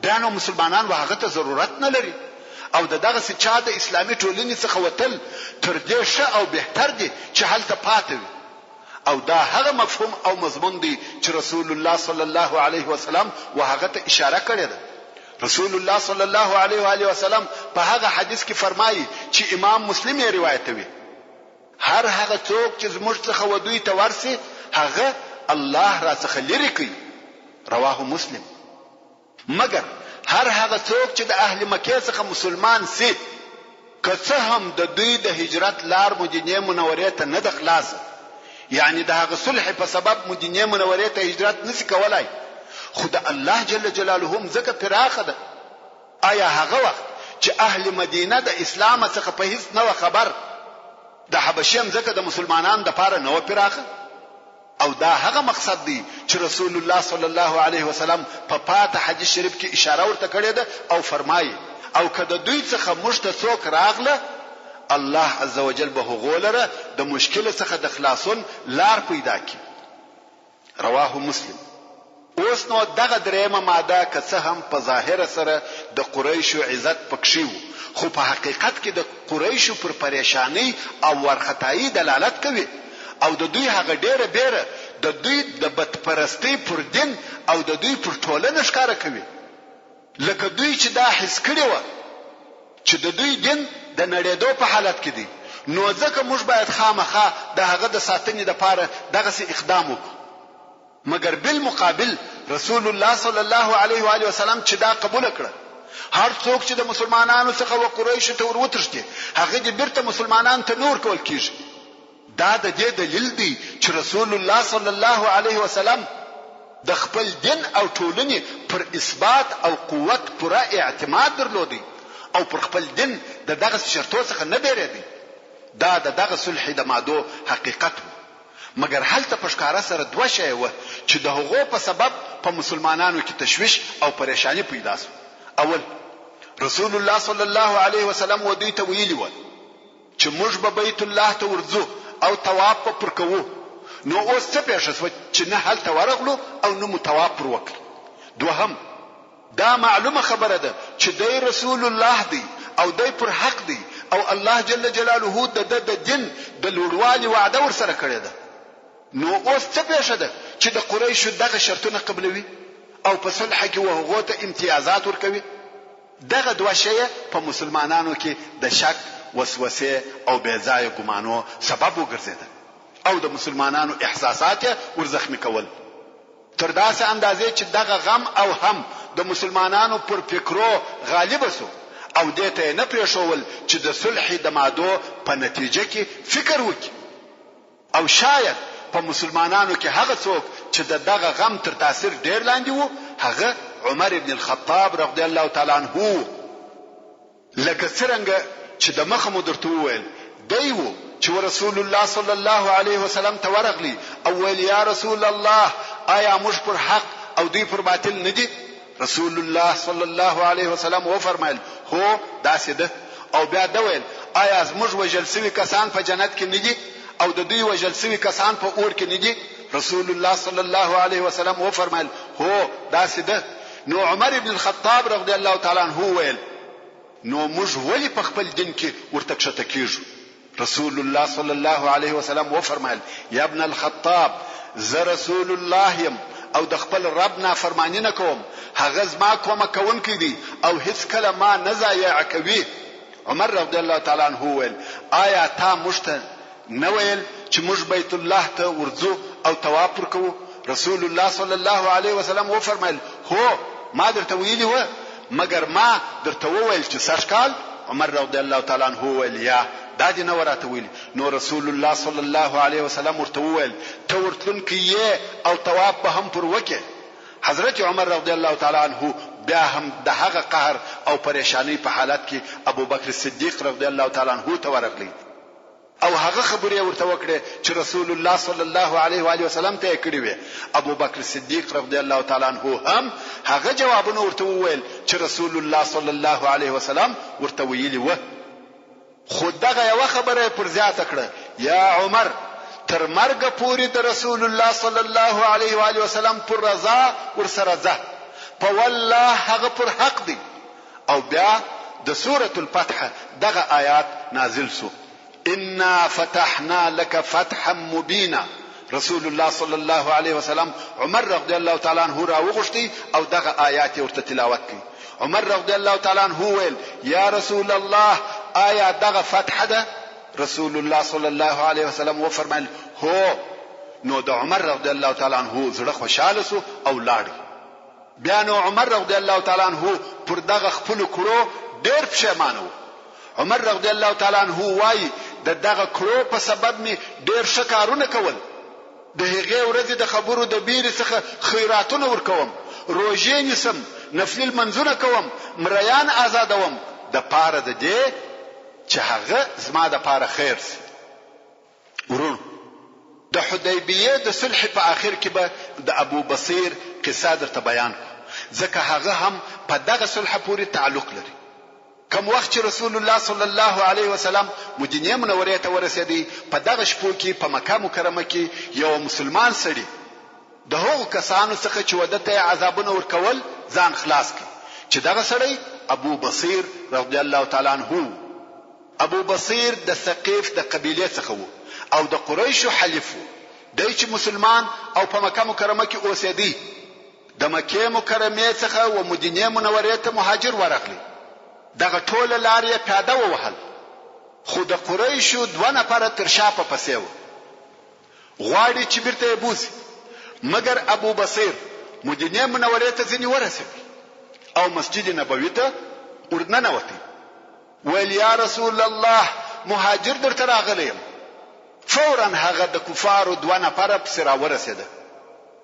بیا نو مسلمانان به هغه ته ضرورت نه لري او دغه څه چا د اسلامي ټولنې څخه وتل تر دې ښه او بهتر دي چې هلته پاتې وي. او دا هغه مفهوم او مضمون دی چې رسول الله صلی الله علیه وسلم وهغه ته اشاره کړې ده. رسول الله صلی الله علیه و آله وسلم په هغه حدیث کې فرمایي چې امام مسلم یې روایتوي، هر هغه څوک چې زموږ څخه ودوی ته ورسي هغه الله را څخه لري کوي. رواه مسلم. مگر هر هغه څوک چې د اهل مکه څخه مسلمان سي، که څه هم د دوی د هجرت لار مدینه منوره ته نه د خلاص، یعنی د هغه صلح په سبب مدینه منوره ته هجرت نشي کولای، خو د الله جل جلاله مزکه پراخه ده. آیا هغه وخت چې اهل مدینه د اسلام څخه په هیڅ نه خبر، د حبشه مزکه د مسلمانانو د پاره نه پراخه؟ او دا هغه مقصد دی چې رسول الله صلی الله علیه وسلم په پاته حدیث شریف کې اشاره ورته کړې ده او فرمایي او کله دوی څخه مشته څوک راغله، الله عز وجل به غولره د مشکل څخه د خلاصون لار پیدا کړي. رواه مسلم. اوس نو دغه درېمه ماده که څه هم په ظاهر سره د قریشو عزت پکښې وو، خو په حقیقت کې د قریشو پر پریشانی او ورختایی دلالت کوي او د دوی هغه ډیره بیره د دوی د بدپرستی پر دین او د دوی پر ټولنه ښکارا کوي. لکه دوی چې دا حس کړی و چې د دوی دین د نړېدو په حالت کې دی، نو ځکه موږ باید خامخا د هغه د ساتنې لپاره دغه څه اقدام وکړو. مگر بالمقابل رسول الله صلی الله علیه و آله وسلم چې دا قبول کړ، هر څوک چې د مسلمانانو څخه و قریش ته ورترشتي هغه دې بیرته مسلمانان ته نور کول کیږي. دا د دې دلیل دی چې رسول الله صلی الله علیه وسلم د خپل دین او ټولنې پر اثبات او قوت پوره اعتماد درلودي او پر خپل دین د دغه شرطو څخه نه بیریدي. دا د دغه صلح د مادو حقیقت و. مګر هلته په ښکاره سره دوه شی و چې د هغو په سبب په مسلمانانو کې تشویش او پریشانی پیدا شو. اول رسول الله صلی الله علیه وسلم و دوی ته ویلي و چې موږ به بیت الله ته ورځو او طواف پر کوو. نو اوس څه پېښه شوه چې نه هلته ورغلو او نه مو طواف پر وکړ. دوهم دا معلومه خبره ده چې دی رسول الله دی او دی پر حق دی او الله جل جلاله د دین د لوړوالي وعده ورسره کړې ده. نو اوس څه پېښه ده چې د قریشو دغه شرطونه قبلوي او په صلح کې وهغه ته امتیازات ورکوي. دغه دوه شی په مسلمانانو کې د شک، وسوسه او بې ځایه ګمانو سبب وګرځیدل او د مسلمانانو احساسات ورزخمی کول تر داسې اندازې چې دغه غم او هم د مسلمانانو پر فکرو غالب شو او دې ته نه پېښول چې د صلح د مادو په نتیجه کې فکر وکړي. او شاید په مسلمانانو کې هغه څوک چې دغه غم تر تاثیر ډیر لاندې وو هغه عمر ابن الخطاب رضی الله تعالی عنہ. لکه څنګه چې د مخه مو درته وویل دی وو چې رسول الله صلی الله علیه وسلم ته ورغلی او ویل یا رسول الله آیا موږ پر حق او دوی پر باطل نه دي؟ رسول الله صلی الله علیه وسلم و فرمایل هو داسې ده. او بیا دا ویل آیا موږ وجل سوي کسان په جنت کې نه دي او د دوی وجل سوي کسان په اور کې نه دي؟ رسول الله صلی الله علیه وسلم و فرمایل هو داسې ده. نو عمر ابن الخطاب رضی الله تعالی عنہ ویل نو موږ ولی په خپل دین کې ورته کښته کیږو؟ رسول الله صلی الله علیه وسلم و فرمایل یا ابن الخطاب زه رسول الله یم او د خپل رب نافرمانی نه کوم، هغه زما کومه کوونکی دی او هیڅ کله ما نه ضایع کوي. عمر رضی الله تعالی عنہ ویل آیا تا مشته نه ویل چې موږ بیت الله ته ورځو او طواف وکړو؟ رسول الله صلی الله علیه وسلم و فرمایل هو ما درته ویلی و مگر ما درته وویل چې سشکال. عمر رضی الله تعالی عنہ ویل یا دا دې نه وراته ویل. نو رسول الله صلی الله علیه وسلم ورته وویل ته ورتلونکی یې او طواف به هم پر وکې. حضرت عمر رضی الله تعالی عنہ بیا هم د هغه قهر او پریشانی په حالت کې ابو بکر صدیق رضی الله تعالی عنہ ته ورغلی او هغه خبرې ورته وکړه چې رسول الله صلی الله علیه و آله وسلم ته کړی وي. ابو بکر صدیق رضی الله تعالی عنہ هم هغه جوابونه ورته وویل چې رسول الله صلی الله علیه وسلم ورته ویلي و. خود دغه یو خبره پر زیاته کړه یا عمر تر مرګ پورې د رسول الله صلی الله علیه و آله وسلم پر رضا ورسره زه په والله هغه پر حق دی. او بیا د سوره الفتح دغه آیات نازل شو انا فتحنا لك فتحا مبینا. رسول الله صلی الله علیه وسلم عمر رضی الله تعالی عنہ راوغشتي او دغه آیات ورته تلاوت کړي. عمر رضی الله تعالی عنہ ویل یا رسول الله آیا دغه فتح ده؟ رسول الله صلی الله علیه وسلم و فرمایل هو. نو د عمر رضی الله تعالی عنہ زړه خوشاله سو او لاړ. بیا نو عمر رضی الله تعالی عنہ پر دغه خپل کړو ډېر پښیمانه و. عمر رضی الله تعالی عنہ وایي دغه کړو په سبب می ډېر شکارونه کول. د هغې ورځې د خبرو د بیر څخه خیراتونه ورکوم، روژې نیسم، نفل منځونه کوم، مریان آزادوم د پاره د دې چې هغه زما د پاره خیر سي. ورونو د حدیبیه د صلح په اخر کې به د ابو بصیر قصه درته بیان ځکه هغه هم په دغه صلح پورې تعلق لري. کوم وخت چې رسول الله صلی الله علیه وسلم مدینه منوره ته ورسېدی په دغه شپو کې په مکه مکرمه کې یو مسلمان سړی د هغو کسانو څخه چې ودته عذابونه ورکول ځان خلاص کړي چې دغه سړی ابو بصیر رضی الله تعالی عنہ. ابو بصیر د ثقیف د قبیله څخه وو او د قریشو حلیف وو. دی چې مسلمان او په مکه مکرمه کې اوسېدی د مکه مکرمه څخه و مدینه منوره ته مهاجر ورغلی. دغه ټول لارې پیاده ووهل خو د قریشو دوه نفر تر شا په پسې و غواړي چې بیرته بوزي. مګر ابو بصیر مدینه منوره ته ځنی ورسېد او مسجد نبوي ته ورننوتی. ویل یا رسول الله مهاجر درته راغلی. فورا هغه د کفارو دوه نفر پسې راورسېده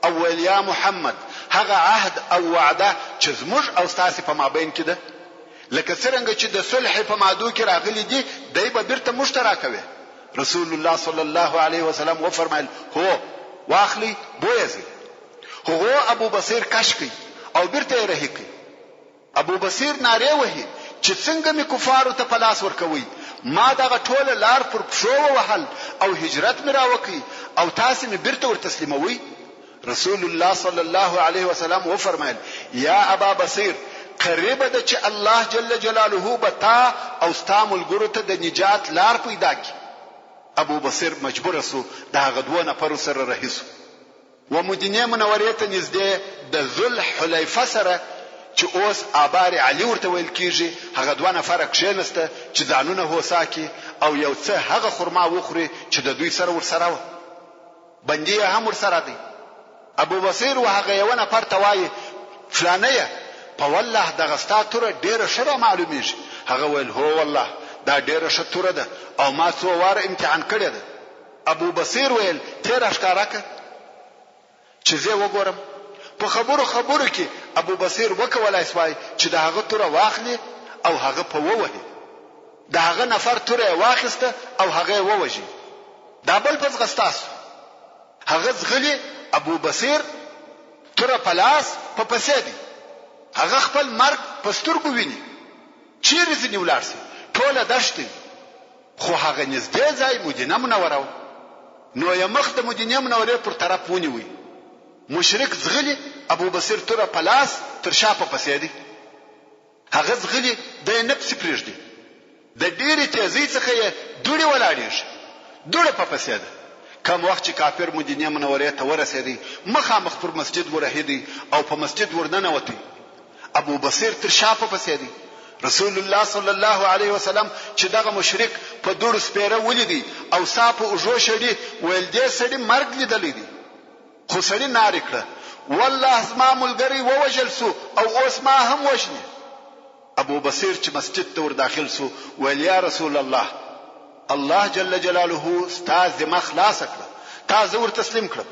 او ویل یا محمد هغه عهد او وعده چې زموږ او ستاسو په مابین کې ده لکه څنګه چې د صلح په مادو کې راغلي دي دای به بیرته مشترکوي. رسول الله صلی الله علیه وسلم وفرمایل هو واخلی بویزي هغه ابو بصیر کش کی او بیرته رهی کی ابو بصیر ناره وهي چې څنګه می کفارو ته پلاس ورکوي ما دغه ټوله لار پر پښو وهل او هجرت می راوکي او تاسو می بیرته ور تسلیموي رسول الله صلی الله علیه وسلم وفرمایل یا ابا بصیر قریب ده چې الله جل جلاله بتا او استعمل ګورو ته د نجات لار پیدا کی ابو بصیر مجبور سو دا غدوه نفر سره رهیسو و مدینه منوره ته نږدې د ذل حلیفه سره چې اوس آبار علی ورته ویل کیږي هغه دوه نفر کښینسته چې ځانونه هوساکي او یو څه هغه خرما وخوري چې د دوی سره ورسره و بندي هم ورسره دی ابو بصیر وهغه یو نفر توای فلانه په والله دغه ستاتوره ډیره شره معلومیږي هغه ویل هو والله دا ډیره شتوره ده او ما څو واره امتحان کړی ده ابو بصیر ویل تیر ښکارا چې زه وګورم په خبرو کې ابو بصیر وکولای سوای چې دا هغه توره واخلي او هغه په ووهي دا هغه نفر توره واخسته او هغه ووجي دا بل پس غستاس هغه زغلی ابو بصیر توره پلاس په پسې دی هغه خپل مرګ پسترګو ویني چیرې ځنی ولارسي ټوله دشتي خو هغه نږدې ځای مدینه منوره نو یې مخ د مدینه منورې پر طرف ونیوي مشرک زغلی ابو بصیر توره پلاس تر شاپه پسې دی هغه زغلی د نفس پرېږدي د ډېرې تیزی څخه یې دوړې ولاړېږي دوړه په پسې ده کوم وخت چې کافر مدینه منورې ته ورسېدی مخامخ پر مسجد ورهیدي او په مسجد ورننوتی ابو بصیر تر شاپه پسې دی رسول الله صلی الله علیه وسلم چې دغه مشرک په دوړو سپیره ولیدي او صاحب اوجو شړي ویل دې سړي مرګ لیدلی دی خو سړي ناری کړه والله زما ملګری ووجل سو او اوس ما هم وشني ابو بصیر چې مسجد ته ور داخل سو ویل یا رسول الله الله جل جلاله استاد ما خلاص کړ تا زور تسلیم کړ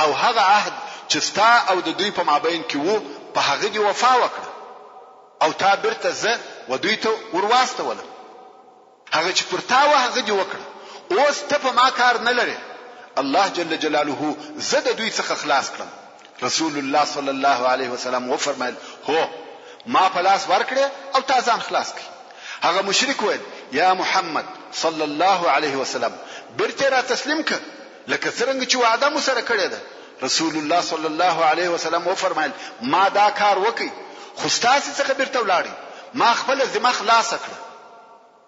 او هغه عهد چې ستا او د دوی په مابین کې وو په هغه دی وفا وکړه او تا برته زه و دوی ته ورواستول هغه چې پر تا و هغه دی وکړه اوس ته په ما کار نه لري الله جل جلاله زه د دوی څخه خلاص کړم رسول الله صلی الله علیه وسلم وفرمایل هو ما پلاس ورکړه او تا ځان خلاص کړ هغه مشرک ویل یا محمد صلی الله علیه وسلم برته را تسلیم ک لکه څنګه چې وعده مو سره کړی ده رسول الله صلی الله علیه وسلم وفرمایل ما دا کار وکي خو ستاسو څخه برته ولاړی ما خپل ذمہ خلاص کړ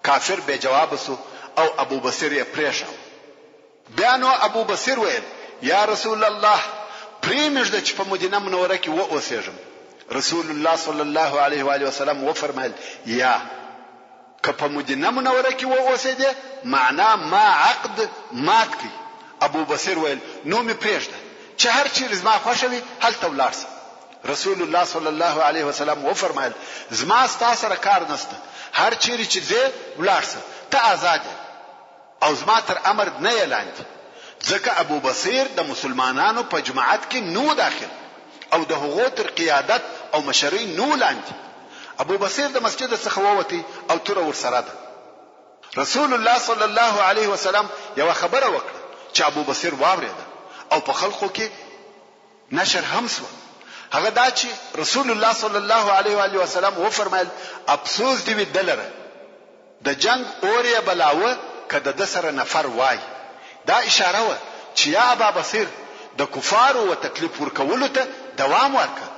کافر به جواب سو او ابو بصیر یې پریښاو بیا نو ابو بصیر ویل یا رسول الله پریمږد چې په مدینه منوره کې و اوسېږم رسول الله صلی الله علیه و آله وسلم وفرمایل یا که په مدینه منوره کې و اوسېده معنا ما عقد مات کی ابو بصیر ویل نو می پریږد چې هر چیرې زما خوښوي هلته ولاړ رسول الله صلی الله علیه وسلم وفرمایل زما ستاسو سره کار نشته هر چیرې چې زه ولاړ ته آزاد او زما تر امر نه اعلان ځکه ابو بصیر د مسلمانانو په جماعت کې نو داخل او د هغو تر قیادت او مشرۍ نو لاندې ابو بصیر د مسجد څخه ووتی او تر ورسره ده رسول الله صلی الله علیه وسلم یو خبره وکړه چې ابو بصیر واورېده او په خلکو کې نشر هم سو هغه دا چې رسول الله صلی الله علیه و آله وسلم وفرمایل افسوس دی دلره د جنگ اورې بلاوه کده د سره نفر وای دا اشاره و چې یا ابا بصیر د کفارو و تکلیف ورکولو ته دوام ورکړه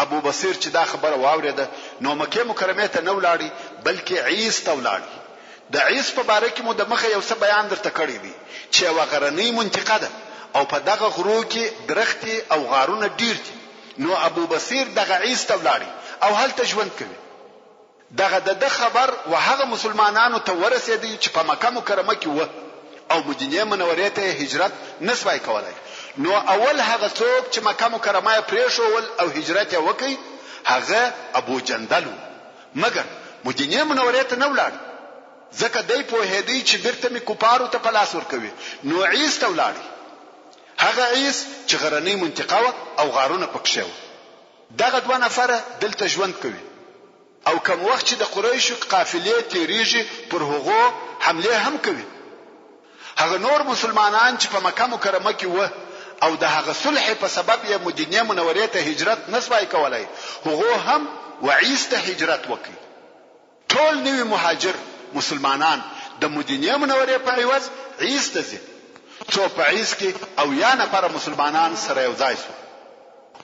ابو بصیر چې دا خبره واورېده نو مکه مکرمه ته نه ولاړی بلکې عیس ته ولاړی د عیس په باره کې مو د مخه یو څه بیان درته کړی دی چې وغرنی منطقه ده او په دغه غرو کې درختي او غارونه ډیر دي نو ابو بصیر دغه عیس ته ولاړی او هلته ژوند کوي دغه د خبر وهغه مسلمانانو ته ورسېدی چې په مکه مکرمه کې و او مدینه منورې ته هجرت نسوای کولای نو اول هغه څوک چې مکه مکرمه پریښول او هجرت وکړي هغه ابو جندل مګر مدینه منورې ته نه ولاړ ځکه دای په هدی چې برته می کوپارو ته پلاس ور کوي نو عیس ته ولاړ هغه عیس چې غرنی منطقه او غارونه پکښه دغه دوه نفره دلته ژوند کوي او کوم وخت چې د قریشو قافلې تیریږي پر هغو حمله هم کوي هغه نور مسلمانان چې په مکه مکرمه کې و او د هغه صلح په سبب یې مدینه منورې ته هجرت نسوای کولای هغه هم وعیس ته هجرت وکړي ټول نوی مهاجر مسلمانان د مدینه منورې په عوض عیس ته ځي څو په عیس کې او یا نفر مسلمانان سره یو ځای شو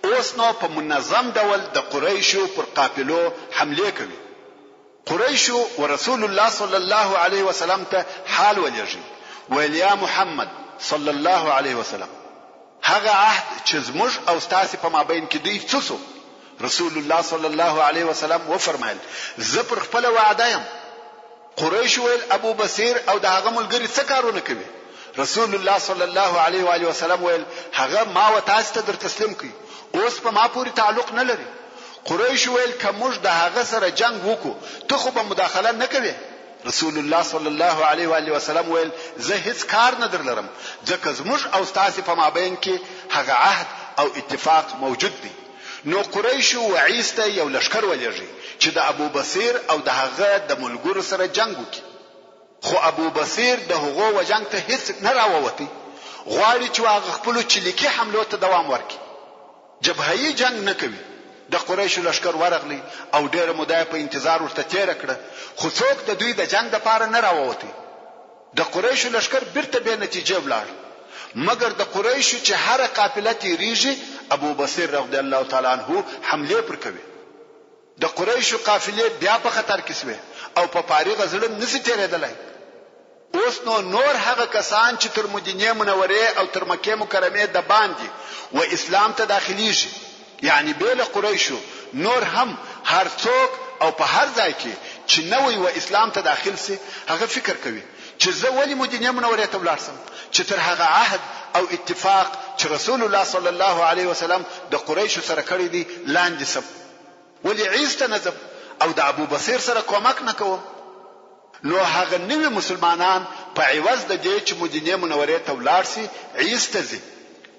اوس نو په منظم ډول د قریشو پر قافلو حمله کوي قریشو ورسول الله صلی الله علیه وسلم ته حال ولېږي ویل یا محمد صلی الله علیه وسلم هغه عهد چې زموږ او ستاسو په مابین کې دوی څه رسول الله صلی الله علیه وسلم و فرمایل زه پر خپل وعده یم قریش ویل ابو بصیر او د هغه ملګری څه کارونه کوي رسول الله صلی الله علیه و آله وسلم ویل هغه ما و تاسو ته در تسلیم کړي اوس په ما پورې تعلق نه لري قریش ویل کومج د هغه سره جنگ وکړو ته خو به مداخله نه کوي رسول الله صلی الله علیه و آله وسلم ویل زه هیڅ کار نه درلرم ځکه زموږ او تاسو په مابین کې هغه عهد او اتفاق موجود دی نو قریش و عیس ته یو لشکر ولېږي چې د ابو بصیر او د هغه د ملګرو سره جنگ وکړي خو ابو بصیر د هغو و جنگ ته هیڅ نه راووتی غواړي چې هغه خپل چلیکي حملو ته دوام ورکړي جبهه‌ای جنگ نه کوي د قریش لشکر ورغلی او ډېر موده په انتظار ورته تیر کړه خو څوک د دوی د جنگ لپاره نه راووتی د قریش لشکر بیرته به نتیجه ولاړ مگر د قریش چې هر قافله تیریږي ابو بصیر رضی الله تعالی عنہ حمله پر کوي د قریش قافله بیا په خطر کې شوه او په فارغ ظلم نسی تیرېدلای اوس نور هغه کسان چې تر مدینه منورې او تر مکه مکرمه د باندې و اسلام ته داخليږي یعنی بیل قریشو نور هم هر څوک او په هر ځای کې چې نوې و اسلام ته داخل سي هغه فکر کوي چې زه ولی مدینه منورې ته ولاړم چې تر هغه عهد او اتفاق چې رسول الله صلی الله علیه وسلم د قریشو سره کړی دی لاندې سب ولی عیسی ته نظم او د ابو بصیر سره کومک نکوم نو هغه نوی مسلمانان په عوض د دې چې مدینه منورې ته ولاړ سي عیسی ته ځي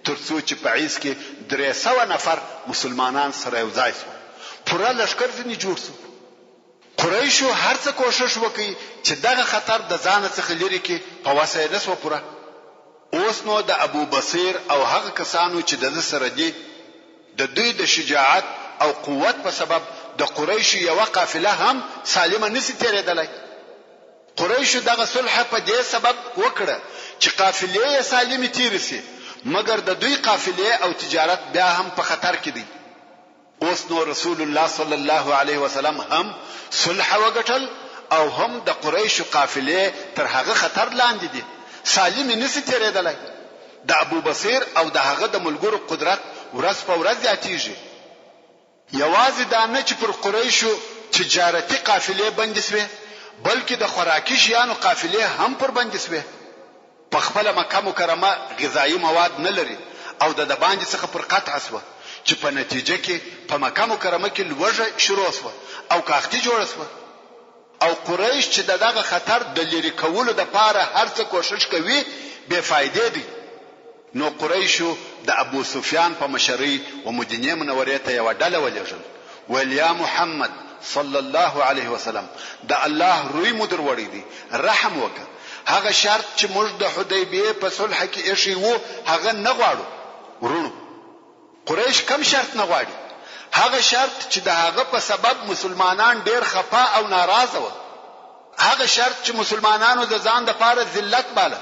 ترڅو چې په عیسی کې 300 نفر مسلمانان سره یو ځای شو پوره لشکر ځنی جوړ شو قریشو هر څه کوشش وکړي چې دغه خطر د ځان څخه لري کې په وسه نسو پوره اوس نو د ابو بصیر او هغه کسانو چې د سره دي د دوی د شجاعت او قوت په سبب د قریشو یو قافله هم سالمه نسی تیرېدلای قریشو دغه صلح په دې سبب وکړه چې قافلې سالمه تیرسي مگر د دوی قافلې او تجارت بیا هم په خطر کې دي اوس نو رسول الله صلی الله علیه وسلم هم صلح وګټل او هم د قریشو قافلې تر هغه خطر لاندې دي سالم نسی تیرېدلای د ابو بصیر او د هغه د ملګرو قدرت ورځ په ورځ زیاتیږي یوازې دا نه چې پر قریشو تجارتي قافلې بند شوه بلکې د خوراکي شیانو قافلې هم پر بند شوه په خپل مکه مکرمه غذایی مواد نه لري او د باندې څخه پر قطع شوه چې په نتیجه کې په مکه مکرمه کې لوږه شروع شوه او کاختی جوړ شوه او قریش چې دغه خطر د لری کولو د پاره هر څه کوشش کوي بے فائدې دي نو قریشو د ابو سفیان په مشرۍ و مدینه منورې ته یو ډله ولېږل ویل یا محمد صلی الله علیه وسلم د الله روی مدر وړي دي رحم وکړه هغه شرط چې موږ د حدیبیه په صلح کې ایښی وو هغه نه غواړو ورونو قریش کم شرط نه غواړي هغه شرط چې د هغه په سبب مسلمانان ډیر خفا او ناراضه و هغه شرط چې مسلمانانو د ځان د پاره ذلت باله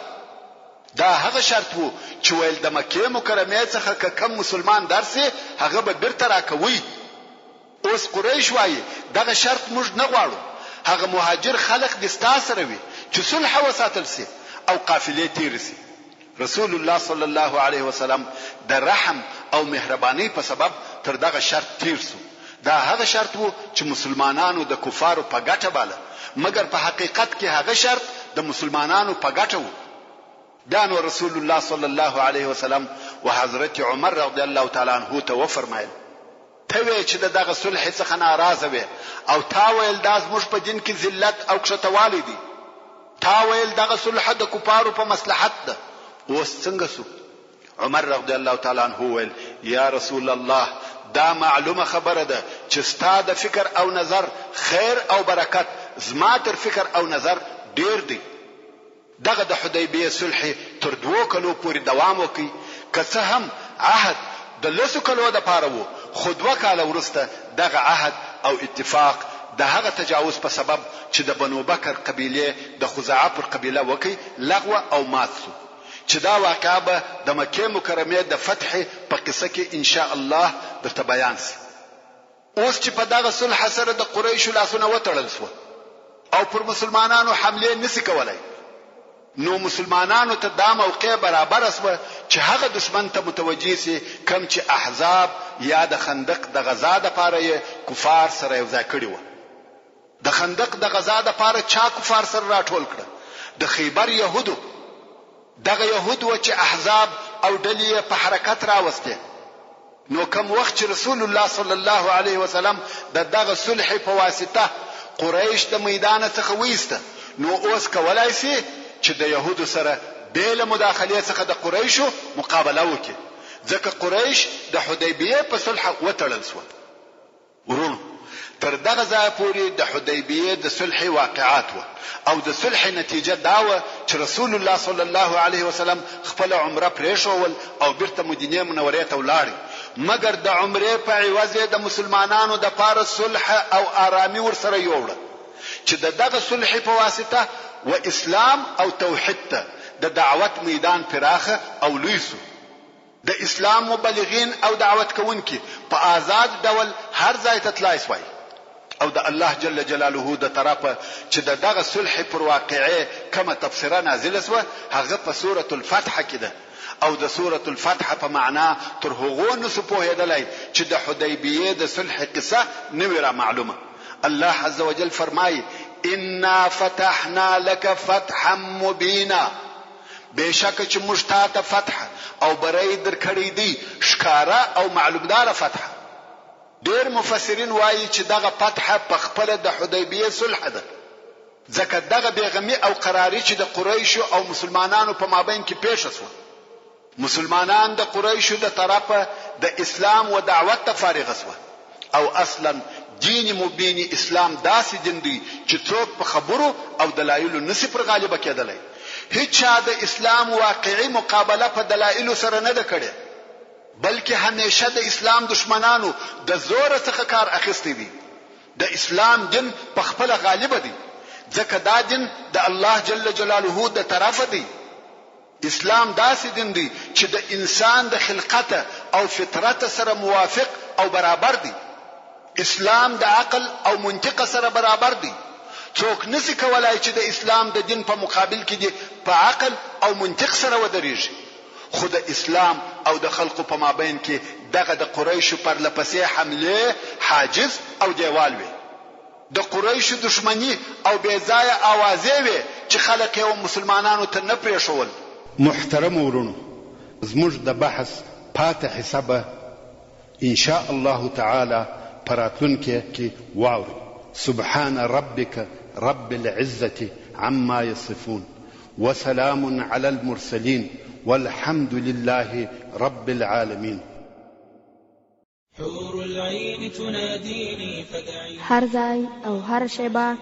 دا هغه شرط وو چې ویل د مکه مکرمه څخه کم مسلمان درسي هغه به بیرته راکوي اوس قریش وایي دغه شرط موږ نه غواړو هغه مهاجر خلق د ستاسره وي چې صلح وساتل سي او قافلې تیر سي رسول الله صلی الله علیه وسلم د رحم او مهرباني په سبب تر دغه شرط تیر سو دا هغه شرط وو چې مسلمانانو د کفارو په ګټه باله مګر په حقیقت کې هغه شرط د مسلمانانو په ګټه وو دا نو رسول الله صلی الله علیه وسلم او حضرت عمر رضی الله تعالی عنہ ته فرمایل ته وی چې دغه صلح څخه ناراضه وي او تا ویل دا زموږ په دین کې ذلت او کشتوالی دي تا ویل دغه صلح د کفارو په مصلحت ده اوس څنګه سو عمر رضی الله تعالی عنہ ویل یا رسول الله دا معلومه خبره ده چې ستاسو فکر او نظر خیر او برکت زما تر فکر او نظر ډیر دی دغه د حدیبیه صلح تر 2 کلو پورې دوام وکړي. که څه هم عهد د 10 کلو د پاره وو، خو 2 کاله وروسته دغه عهد او اتفاق د هغه تجاوز په سبب چې د بنو بکر قبیله د خزاعه پر قبیله وکي لغوه او مات شو، چې دا واقعه به د مکه مکرمه د فتح په قصه کې ان شاء الله درته بیان سي. اوس چې په دغه صلح سره د قریشو لاسونه وتړل شو او پر مسلمانانو حمله نسی کولای، نو مسلمانانو ته دا موقع برابر اسوه چې هغه دشمن ته متوجي سي کم چې احزاب یا د خندق د غزا د پاره کفار سره یو ځای کړي وو. د خندق د غزا د پاره چا کفار سره راټول کړه؟ د خیبر يهودو. دغه يهود و چې احزاب او ډلې په حرکت راوسته. نو کوم وخت چې رسول الله صلی الله علیه وسلم دغه صلح په واسطه قریش د میدان څخه وېسته، نو اوس کولای شي چې د يهودو سره بل مداخله څخه د قریشو مقابله وکړي، ځکه قریش د حدیبیه په صلح وتړل شو. ورونو تر دغه ځای پورې د حدیبیه د صلح واقعات و او د صلح نتیجه دا و چې رسول الله صلی الله علیه وسلم خپل عمره پریښول او بیرته مدینه منوره ته ولاړ، مګر د عمره په عوض د مسلمانانو د پاره صلح او آرامي ورسره یوړه چې دغه صلح په واسطه و اسلام او توحید ته د دعوت میدان پراخه او لوی شو. د اسلام مبلغین او دعوت کوونکي په آزاد ډول هر ځای ته تلای شوی او د الله جل جلاله د طرفه چې دغه صلح پر واقعه کومه تفسیره نازله شوه هغه په سوره الفتح کې ده او د سوره الفتح په معنا تر هغو نسو پوهېدلای چې د حدیبیه د صلح قصه نوی را معلومه. الله عز وجل فرمایي انا فتحنا لك فتحا مبینا، بشک چې موږ ته فتح او بری درکړی دی ښکارا او معلومدار فتح. ډېر مفسرین وایي چې دغه فتح په خپل د حدیبیه صلح ده، ځکه دغه بیغمی او قراری چې د قریشو او مسلمانانو په مابین کې پیښ شو. مسلمانان د قریشو د طرفه د اسلام و دعوت ته فارغ شو او اصلا دین مبین اسلام داسې دین دی چې څوک په خبرو او دلایلو نسی پر غالب کېدلی. هیڅ د اسلام واقعي مقابله په دلایلو سره نه ده کړې، بلکې همیشه د اسلام دشمنانو د زور څخه کار اخیستی دي. د اسلام دین په خپل غالب دی، ځکه دا دین د الله جل جلاله د طرفه دی. اسلام داسې دین دی چې د انسان د خلقت او فطرت سره موافق او برابر دی. اسلام د عقل او منطق سره برابر دی. څوک نسی کولای چې د اسلام د دین په مقابل کې دی په عقل او منطق سره ودرېږي. خو د اسلام او د خلقو په مابین کې دغه د قریشو پر لپسې حمله حاجز او دیوال وي. د قریشو دشمنی او بې ځایه اوازې وي چې خلک یې مسلمانانو ته نه پرېښول. محترم ورونو، زموږ د بحث پاتې حسابه ان شاء الله تعالی پراتونکو کې واوري. سبحان ربك رب العزة عما يصفون وسلام على المرسلين والحمد لله رب العالمين. حور العين تناديني فدعي. هر ځای او هر شیبه